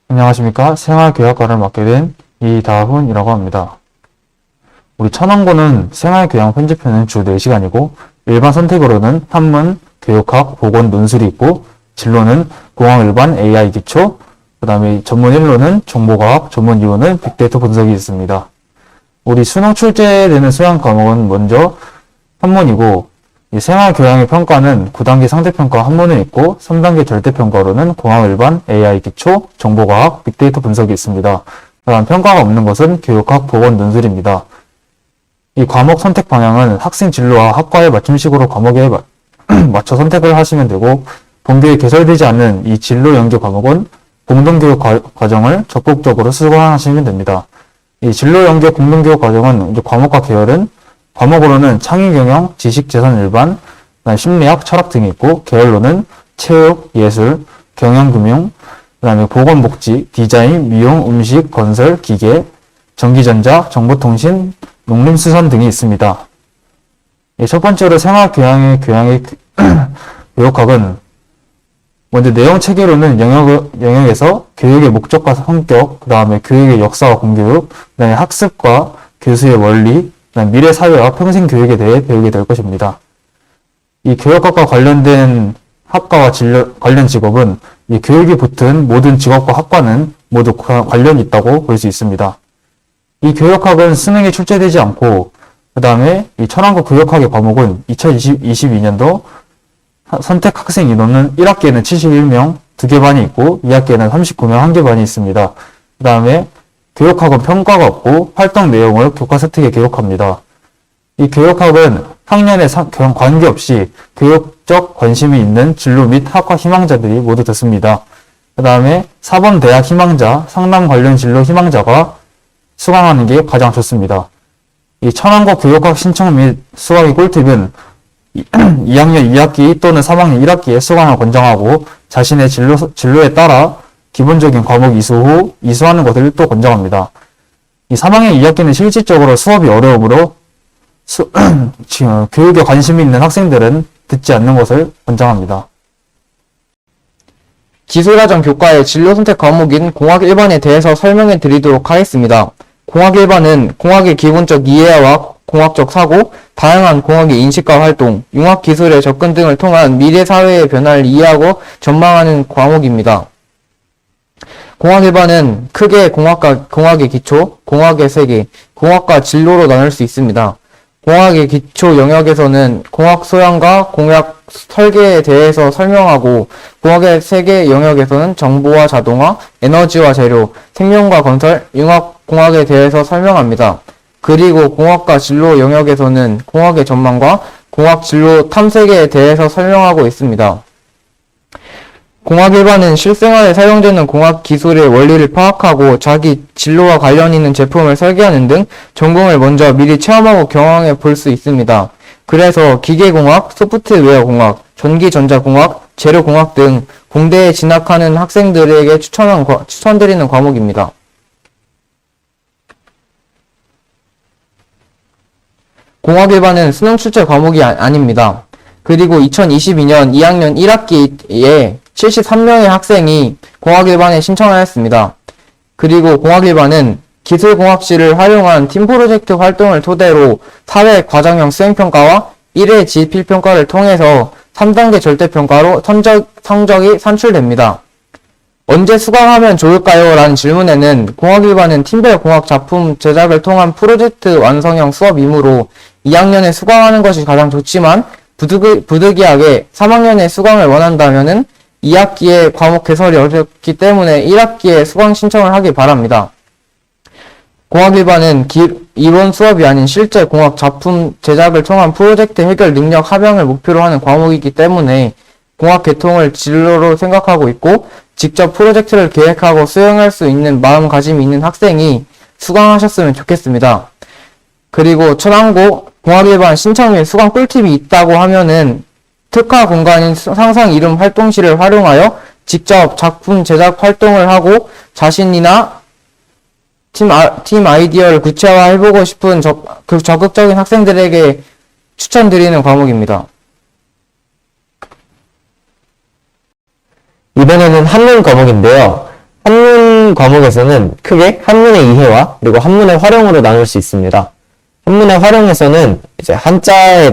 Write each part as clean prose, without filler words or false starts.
안녕하십니까. 생활교양과를 맡게 된 이다훈이라고 합니다. 우리 천안고는 생활교양 편집편은 주 4시간이고 일반 선택으로는 한문, 교육학, 보건, 논술이 있고 진로는 공학 일반, AI 기초, 그 다음에 전문 1로는 정보과학, 전문 2호는 빅데이터 분석이 있습니다. 우리 수능 출제되는 수강 과목은 먼저 한문이고 이 생활교양의 평가는 9단계 상대평가 한문에 있고 3단계 절대평가로는 공학 일반, AI 기초, 정보과학, 빅데이터 분석이 있습니다. 다만 평가가 없는 것은 교육학, 보건, 논술입니다. 이 과목 선택 방향은 학생 진로와 학과에 맞춤식으로 과목에 맞춰 선택을 하시면 되고 본교에 개설되지 않는 이 진로 연계 과목은 공동교육 과정을 적극적으로 수강하시면 됩니다. 이 진로 연계 공동교육 과정은 이제 과목과 계열은 과목으로는 창의경영, 지식재산 일반, 심리학, 철학 등이 있고 계열로는 체육, 예술, 경영금융, 그 다음에 보건복지, 디자인, 미용, 음식, 건설, 기계, 전기전자, 정보통신, 농림수산 등이 있습니다. 첫 번째로 생활교양의 교육학은 먼저 내용 체계로는 영역에서 교육의 목적과 성격, 그 다음에 교육의 역사와 공교육, 그 다음에 학습과 교수의 원리, 그 다음에 미래 사회와 평생 교육에 대해 배우게 될 것입니다. 이 교육학과 관련된 학과와 관련 직업은 이 교육이 붙은 모든 직업과 학과는 모두 관련이 있다고 볼 수 있습니다. 이 교육학은 수능에 출제되지 않고 그 다음에 이 천안고 교육학의 과목은 2022년도 선택 학생 인원은 1학기에는 71명 2개 반이 있고 2학기에는 39명 1개 반이 있습니다. 그 다음에 교육학은 평가가 없고 활동 내용을 교과서특에 기록합니다. 이 교육학은 학년에 관계없이 교육적 관심이 있는 진로 및 학과 희망자들이 모두 듣습니다. 그 다음에 사범대학 희망자, 상담 관련 진로 희망자가 수강하는 게 가장 좋습니다. 이 천안고 교육학 신청 및 수강의 꿀팁은 2학년 2학기 또는 3학년 1학기에 수강을 권장하고 자신의 진로에 따라 기본적인 과목 이수하는 것을 또 권장합니다. 이 3학년 2학기는 실질적으로 수업이 어려우므로 교육에 관심이 있는 학생들은 듣지 않는 것을 권장합니다. 기술과정 교과의 진로 선택 과목인 공학 1반에 대해서 설명해 드리도록 하겠습니다. 공학 1반은 공학의 기본적 이해와 공학적 사고, 다양한 공학의 인식과 활동, 융합기술의 접근 등을 통한 미래 사회의 변화를 이해하고 전망하는 과목입니다. 공학 1반은 크게 공학의 기초, 공학의 세계, 공학과 진로로 나눌 수 있습니다. 공학의 기초 영역에서는 공학 소양과 공학 설계에 대해서 설명하고 공학의 세계 영역에서는 정보와 자동화, 에너지와 재료, 생명과 건설, 융합공학에 대해서 설명합니다. 그리고 공학과 진로 영역에서는 공학의 전망과 공학 진로 탐색에 대해서 설명하고 있습니다. 공학 일반은 실생활에 사용되는 공학 기술의 원리를 파악하고 자기 진로와 관련 있는 제품을 설계하는 등 전공을 먼저 미리 체험하고 경험해 볼 수 있습니다. 그래서 기계공학, 소프트웨어공학, 전기전자공학, 재료공학 등 공대에 진학하는 학생들에게 추천드리는 과목입니다. 공학 일반은 수능 출제 과목이 아닙니다. 그리고 2022년 2학년 1학기에 73명의 학생이 공학 일반에 신청하였습니다. 그리고 공학 일반은 기술공학실을 활용한 팀 프로젝트 활동을 토대로 사회 과정형 수행평가와 1회 지필평가를 통해서 3단계 절대평가로 성적이 산출됩니다. 언제 수강하면 좋을까요? 라는 질문에는 공학 일반은 팀별 공학 작품 제작을 통한 프로젝트 완성형 수업이므로 2학년에 수강하는 것이 가장 좋지만 부득이하게 3학년에 수강을 원한다면은 2학기에 과목 개설이 어렵기 때문에 1학기에 수강 신청을 하길 바랍니다. 공학 일반은 이론 수업이 아닌 실제 공학 작품 제작을 통한 프로젝트 해결 능력 합양을 목표로 하는 과목이기 때문에 공학 계통을 진로로 생각하고 있고 직접 프로젝트를 계획하고 수행할 수 있는 마음가짐이 있는 학생이 수강하셨으면 좋겠습니다. 그리고 천안고 공학 일반 신청 및 수강 꿀팁이 있다고 하면은 특화 공간인 상상 이름 활동실을 활용하여 직접 작품 제작 활동을 하고 자신이나 팀 아이디어를 구체화해보고 싶은 적극적인 학생들에게 추천드리는 과목입니다. 이번에는 한문 과목인데요. 한문 한문 과목에서는 크게 한문의 이해와 그리고 한문의 활용으로 나눌 수 있습니다. 한문의 활용에서는 이제 한자에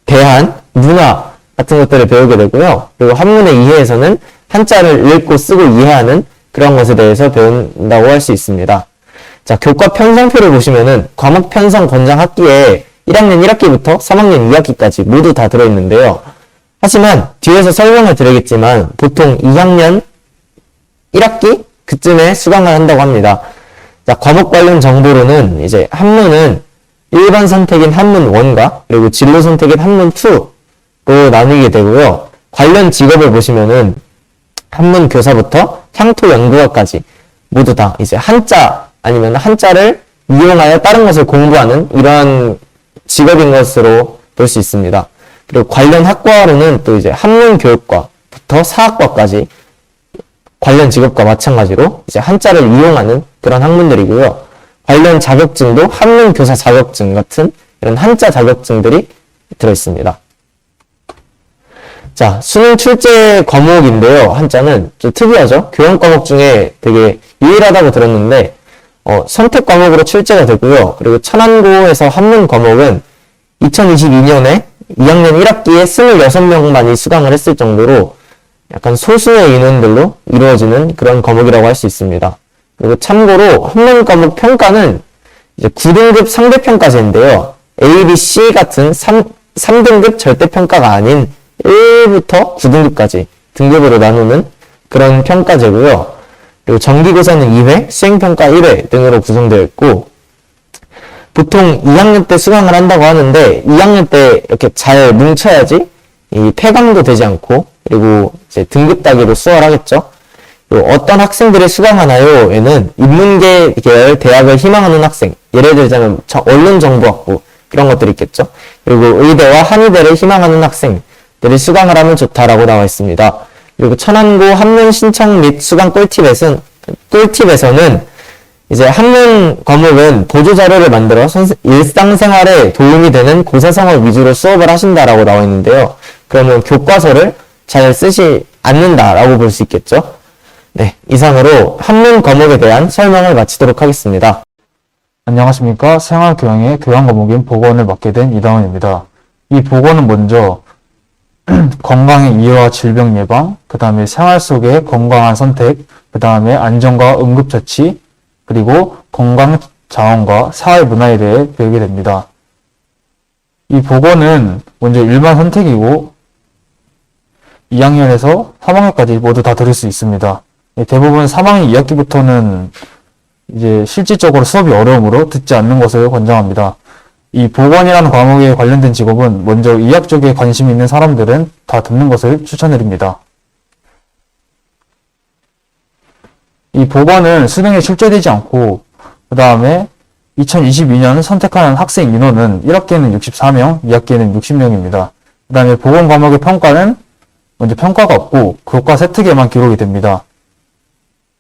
대한 문화 같은 것들을 배우게 되고요. 그리고 한문의 이해에서는 한자를 읽고 쓰고 이해하는 그런 것에 대해서 배운다고 할 수 있습니다. 자, 교과 편성표를 보시면은 과목 편성 권장 학기에 1학년 1학기부터 3학년 2학기까지 모두 다 들어있는데요. 하지만 뒤에서 설명을 드리겠지만 보통 2학년 1학기 그쯤에 수강을 한다고 합니다. 자, 과목 관련 정보로는 이제 한문은 일반 선택인 한문 1과 그리고 진로 선택인 한문 2로 나뉘게 되고요. 관련 직업을 보시면은 한문 교사부터 향토 연구가까지 모두 다 이제 한자 아니면 한자를 이용하여 다른 것을 공부하는 이러한 직업인 것으로 볼 수 있습니다. 그리고 관련 학과로는 또 이제 한문 교육과부터 사학과까지 관련 직업과 마찬가지로 이제 한자를 이용하는 그런 학문들이고요. 관련 자격증도 한문 교사 자격증 같은 이런 한자 자격증들이 들어있습니다. 자, 수능 출제 과목인데요. 한자는 좀 특이하죠? 교양 과목 중에 되게 유일하다고 들었는데 선택 과목으로 출제가 되고요. 그리고 천안고에서 한문 과목은 2022년에 2학년 1학기에 26명만이 수강을 했을 정도로 약간 소수의 인원들로 이루어지는 그런 과목이라고 할 수 있습니다. 그리고 참고로 한문 과목 평가는 이제 9등급 상대평가제인데요. A, B, C 같은 3등급 절대평가가 아닌 1부터 9등급까지 등급으로 나누는 그런 평가제고요. 그리고 정기고사는 2회, 수행평가 1회 등으로 구성되어 있고 보통 2학년 때 수강을 한다고 하는데 2학년 때 이렇게 잘 뭉쳐야지 이 폐강도 되지 않고 그리고 이제 등급 따기로 수월하겠죠. 그리고 어떤 학생들이 수강하나요?에는 인문계 계열 대학을 희망하는 학생, 예를 들자면 언론정보학부 그런 것들이 있겠죠. 그리고 의대와 한의대를 희망하는 학생들이 수강을 하면 좋다라고 나와 있습니다. 그리고 천안고 한문 신청 및 수강 꿀팁에서는 이제 한문 과목은 보조자료를 만들어 일상생활에 도움이 되는 고사성어 위주로 수업을 하신다라고 나와 있는데요. 그러면 교과서를 잘 쓰지 않는다라고 볼 수 있겠죠. 네, 이상으로 한문 과목에 대한 설명을 마치도록 하겠습니다. 안녕하십니까. 생활교양의 교양 과목인 보건을 맡게 된 이다원입니다. 이 보건은 먼저 건강의 이해와 질병 예방, 그 다음에 생활 속의 건강한 선택, 그 다음에 안전과 응급처치, 그리고 건강 자원과 사회 문화에 대해 배우게 됩니다. 이 보건은 먼저 일반 선택이고 2학년에서 3학년까지 모두 다 들을 수 있습니다. 대부분 3학년 2학기부터는 이제 실질적으로 수업이 어려우므로 듣지 않는 것을 권장합니다. 이 보건이라는 과목에 관련된 직업은 먼저 의학 쪽에 관심 있는 사람들은 다 듣는 것을 추천드립니다. 이 보건은 수능에 출제되지 않고 그 다음에 2022년 선택하는 학생 인원은 1학기에는 64명, 2학기에는 60명입니다. 그 다음에 보건 과목의 평가는 먼저 평가가 없고 교과 세특에만 기록이 됩니다.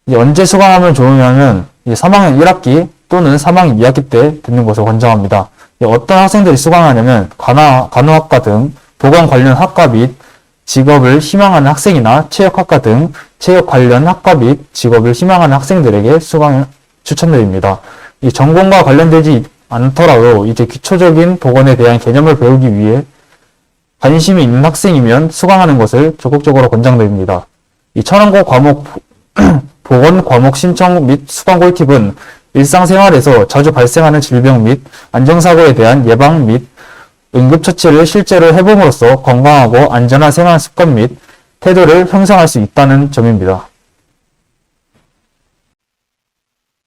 이제 언제 수강하면 좋으냐면 3학년 1학기 또는 3학년 2학기 때 듣는 것을 권장합니다. 어떤 학생들이 수강하냐면 간호학과 등 보건 관련 학과 및 직업을 희망하는 학생이나 체육학과 등 체육 관련 학과 및 직업을 희망하는 학생들에게 수강을 추천드립니다. 이 전공과 관련되지 않더라도 이제 기초적인 보건에 대한 개념을 배우기 위해 관심이 있는 학생이면 수강하는 것을 적극적으로 권장드립니다. 이 천안고 과목 보건 과목 신청 및 수강 꿀팁은 일상생활에서 자주 발생하는 질병 및 안전사고에 대한 예방 및 응급처치를 실제로 해봄으로써 건강하고 안전한 생활 습관 및 태도를 형성할 수 있다는 점입니다.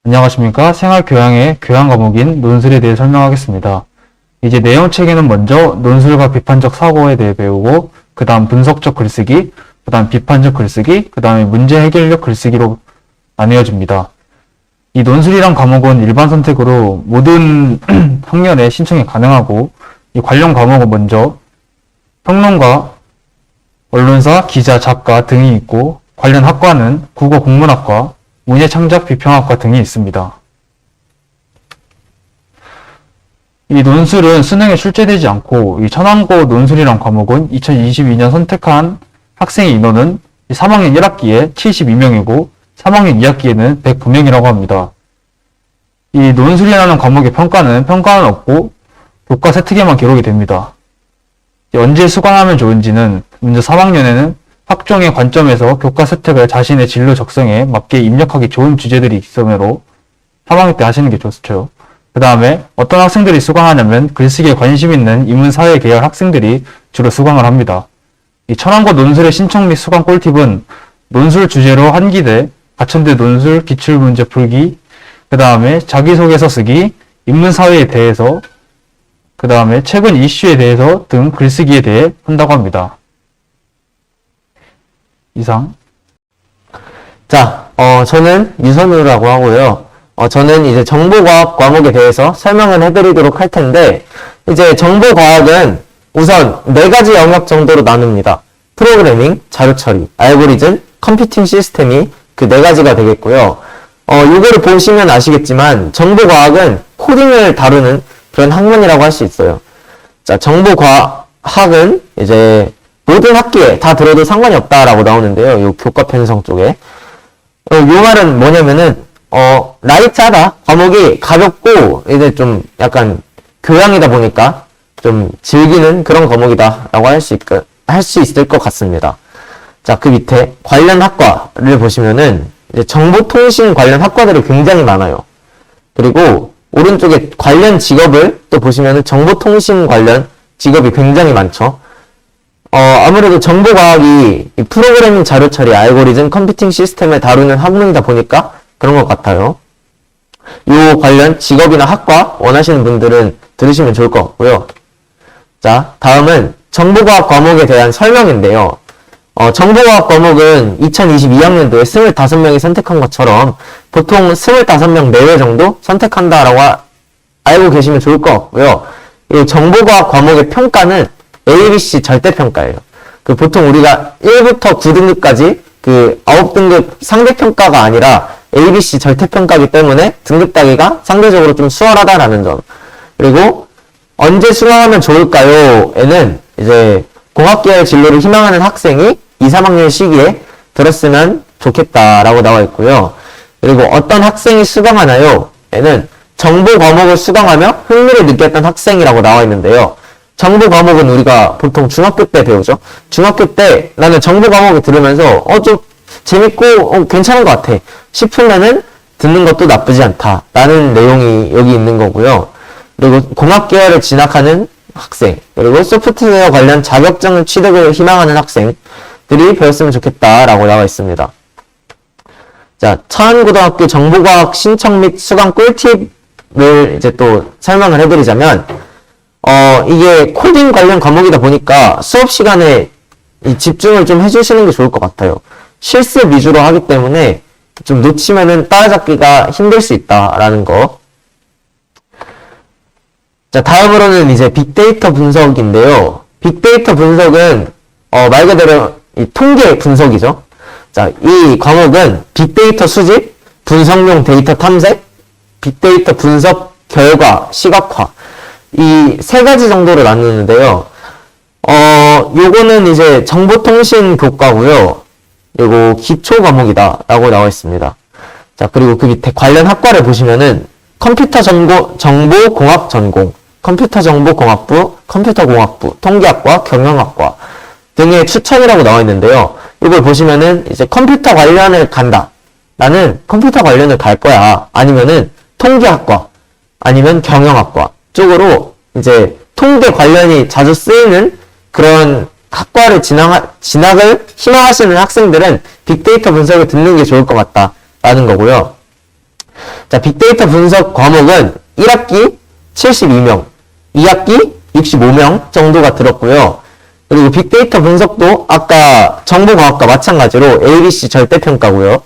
안녕하십니까. 생활교양의 교양 과목인 논술에 대해 설명하겠습니다. 이제 내용체계는 먼저 논술과 비판적 사고에 대해 배우고 그 다음 분석적 글쓰기, 그 다음 비판적 글쓰기, 그 다음에 문제 해결력 글쓰기로 나뉘어집니다. 이 논술이란 과목은 일반 선택으로 모든 학년에 신청이 가능하고 이 관련 과목은 먼저 평론가, 언론사, 기자, 작가 등이 있고 관련 학과는 국어 국문학과, 문예창작 비평학과 등이 있습니다. 이 논술은 수능에 출제되지 않고 이 천안고 논술이란 과목은 2022년 선택한 학생의 인원은 3학년 1학기에 72명이고 3학년 2학기에는 109명이라고 합니다. 이 논술이라는 과목의 평가는 없고 교과 세특에만 기록이 됩니다. 언제 수강하면 좋은지는 먼저 3학년에는 학종의 관점에서 교과 세특을 자신의 진로 적성에 맞게 입력하기 좋은 주제들이 있으므로 3학년 때 하시는 게 좋죠. 그 다음에 어떤 학생들이 수강하냐면 글쓰기에 관심 있는 인문사회 계열 학생들이 주로 수강을 합니다. 이 천안고 논술의 신청 및 수강 꿀팁은 논술 주제로 한기대, 가천대 논술, 기출문제 풀기, 그 다음에 자기소개서 쓰기, 인문사회에 대해서, 그 다음에 최근 이슈에 대해서 등 글쓰기에 대해 한다고 합니다. 이상. 자, 저는 유선우라고 하고요. 저는 이제 정보과학 과목에 대해서 설명을 해드리도록 할 텐데, 이제 정보과학은 우선 4가지 영역 정도로 나눕니다. 프로그래밍, 자료처리, 알고리즘, 컴퓨팅 시스템이 그 4가지가 되겠고요. 이거를 보시면 아시겠지만, 정보과학은 코딩을 다루는 그런 학문이라고 할 수 있어요. 자, 정보과학은 이제 모든 학기에 다 들어도 상관이 없다라고 나오는데요. 요 교과 편성 쪽에. 요 말은 뭐냐면은, 라이트하다. 과목이 가볍고, 이제 좀 약간 교양이다 보니까 좀 즐기는 그런 과목이다라고 할 수 있을 것 같습니다. 자, 그 밑에 관련 학과를 보시면은 이제 정보통신 관련 학과들이 굉장히 많아요. 그리고 오른쪽에 관련 직업을 또 보시면은 정보통신 관련 직업이 굉장히 많죠. 아무래도 정보과학이 이 프로그래밍 자료처리, 알고리즘, 컴퓨팅 시스템을 다루는 학문이다 보니까 그런 것 같아요. 이 관련 직업이나 학과 원하시는 분들은 들으시면 좋을 것 같고요. 자, 다음은 정보과학 과목에 대한 설명인데요. 정보과학 과목은 2022학년도에 25명이 선택한 것처럼 보통 25명 내외 정도 선택한다라고 알고 계시면 좋을 것 같고요. 이 정보과학 과목의 평가는 ABC 절대평가예요. 보통 우리가 1부터 9등급까지 9등급 상대평가가 아니라 ABC 절대평가이기 때문에 등급 따기가 상대적으로 좀 수월하다라는 점. 그리고 언제 수강하면 좋을까요? 에는 이제 공학계열 진로를 희망하는 학생이 2, 3학년 시기에 들었으면 좋겠다라고 나와 있고요. 그리고 어떤 학생이 수강하나요? 에는 정보 과목을 수강하며 흥미를 느꼈던 학생이라고 나와 있는데요. 정보 과목은 우리가 보통 중학교 때 배우죠. 중학교 때 나는 정보 과목을 들으면서 좀 재밌고 괜찮은 것 같아 싶으면은 듣는 것도 나쁘지 않다 라는 내용이 여기 있는 거고요. 그리고 공학 계열을 진학하는 학생, 그리고 소프트웨어 관련 자격증 취득을 희망하는 학생들이 배웠으면 좋겠다라고 나와 있습니다. 자, 천안고등학교 정보과학 신청 및 수강 꿀팁을 이제 또 설명을 해드리자면, 이게 코딩 관련 과목이다 보니까 수업 시간에 이 집중을 좀 해주시는 게 좋을 것 같아요. 실습 위주로 하기 때문에 좀 놓치면은 따라잡기가 힘들 수 있다라는 거. 자, 다음으로는 이제 빅데이터 분석인데요. 빅데이터 분석은 말 그대로 이 통계 분석이죠. 자, 이 과목은 빅데이터 수집, 분석용 데이터 탐색, 빅데이터 분석 결과, 시각화 이 3가지 정도로 나누는데요. 요거는 이제 정보통신 교과고요. 요거 기초 과목이다 라고 나와 있습니다. 자, 그리고 그 밑에 관련 학과를 보시면은 컴퓨터 정보공학 전공, 컴퓨터정보공학부, 컴퓨터공학부, 통계학과, 경영학과 등의 추천이라고 나와 있는데요. 이걸 보시면은 이제 컴퓨터 관련을 간다. 나는 컴퓨터 관련을 갈 거야. 아니면은 통계학과, 아니면 경영학과 쪽으로 이제 통계 관련이 자주 쓰이는 그런 학과를 진학을 희망하시는 학생들은 빅데이터 분석을 듣는 게 좋을 것 같다라는 거고요. 자, 빅데이터 분석 과목은 1학기 72명, 2학기 65명 정도가 들었고요. 그리고 빅데이터 분석도 아까 정보과학과 마찬가지로 ABC 절대평가고요.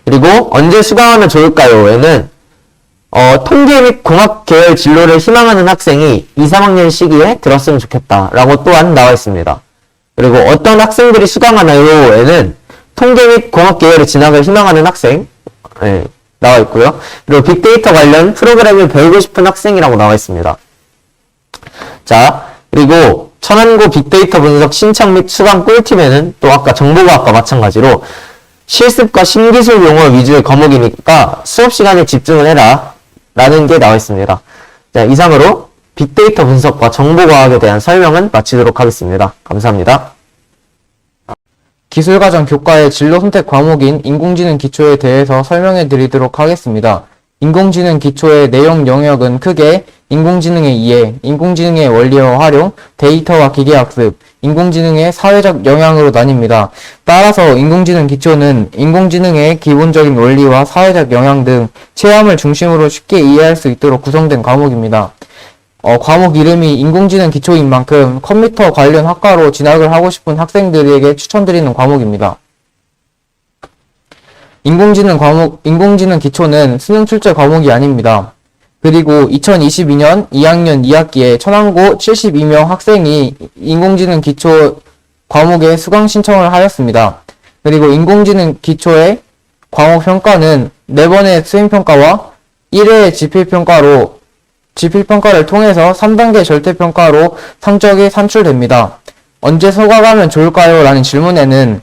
그리고 언제 수강하면 좋을까요? 에는 통계 및 공학 계열 진로를 희망하는 학생이 2, 3학년 시기에 들었으면 좋겠다라고 또한 나와 있습니다. 그리고 어떤 학생들이 수강하나요? 에는 통계 및 공학 계열의 진학을 희망하는 학생 나와 있고요. 그리고 빅데이터 관련 프로그램을 배우고 싶은 학생이라고 나와 있습니다. 자, 그리고 천안고 빅데이터 분석 신청 및 수강 꿀팁에는 또 아까 정보과학과 마찬가지로 실습과 신기술 용어 위주의 과목이니까 수업 시간에 집중을 해라 라는 게 나와 있습니다. 자, 이상으로 빅데이터 분석과 정보과학에 대한 설명은 마치도록 하겠습니다. 감사합니다. 기술과정 교과의 진로 선택 과목인 인공지능 기초에 대해서 설명해 드리도록 하겠습니다. 인공지능 기초의 내용 영역은 크게 인공지능의 이해, 인공지능의 원리와 활용, 데이터와 기계학습, 인공지능의 사회적 영향으로 나뉩니다. 따라서 인공지능 기초는 인공지능의 기본적인 원리와 사회적 영향 등 체험을 중심으로 쉽게 이해할 수 있도록 구성된 과목입니다. 과목 이름이 인공지능 기초인 만큼 컴퓨터 관련 학과로 진학을 하고 싶은 학생들에게 추천드리는 과목입니다. 인공지능 기초는 수능 출제 과목이 아닙니다. 그리고 2022년 2학년 2학기에 천안고 72명 학생이 인공지능 기초 과목에 수강 신청을 하였습니다. 그리고 인공지능 기초의 과목 평가는 4번의 수행평가와 1회의 지필평가를 통해서 3단계 절대평가로 성적이 산출됩니다. 언제 수강하면 좋을까요? 라는 질문에는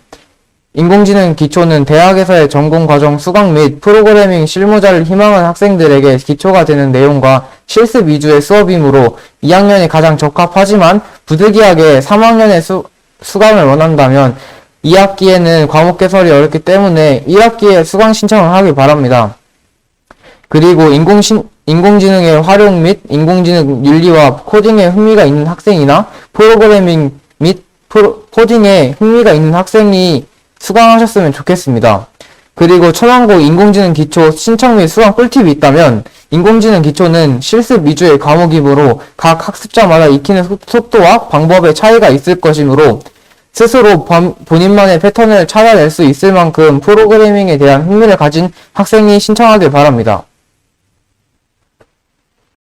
인공지능 기초는 대학에서의 전공과정 수강 및 프로그래밍 실무자를 희망하는 학생들에게 기초가 되는 내용과 실습 위주의 수업이므로 2학년이 가장 적합하지만 부득이하게 3학년에 수강을 원한다면 2학기에는 과목 개설이 어렵기 때문에 1학기에 수강 신청을 하길 바랍니다. 그리고 인공지능의 활용 및 인공지능 윤리와 코딩에 흥미가 있는 학생이나 프로그래밍 및 코딩에 흥미가 있는 학생이 수강하셨으면 좋겠습니다. 그리고 천안고 인공지능 기초 신청 및 수강 꿀팁이 있다면 인공지능 기초는 실습 위주의 과목이므로 각 학습자마다 익히는 속도와 방법의 차이가 있을 것이므로 스스로 본인만의 패턴을 찾아낼 수 있을 만큼 프로그래밍에 대한 흥미를 가진 학생이 신청하길 바랍니다.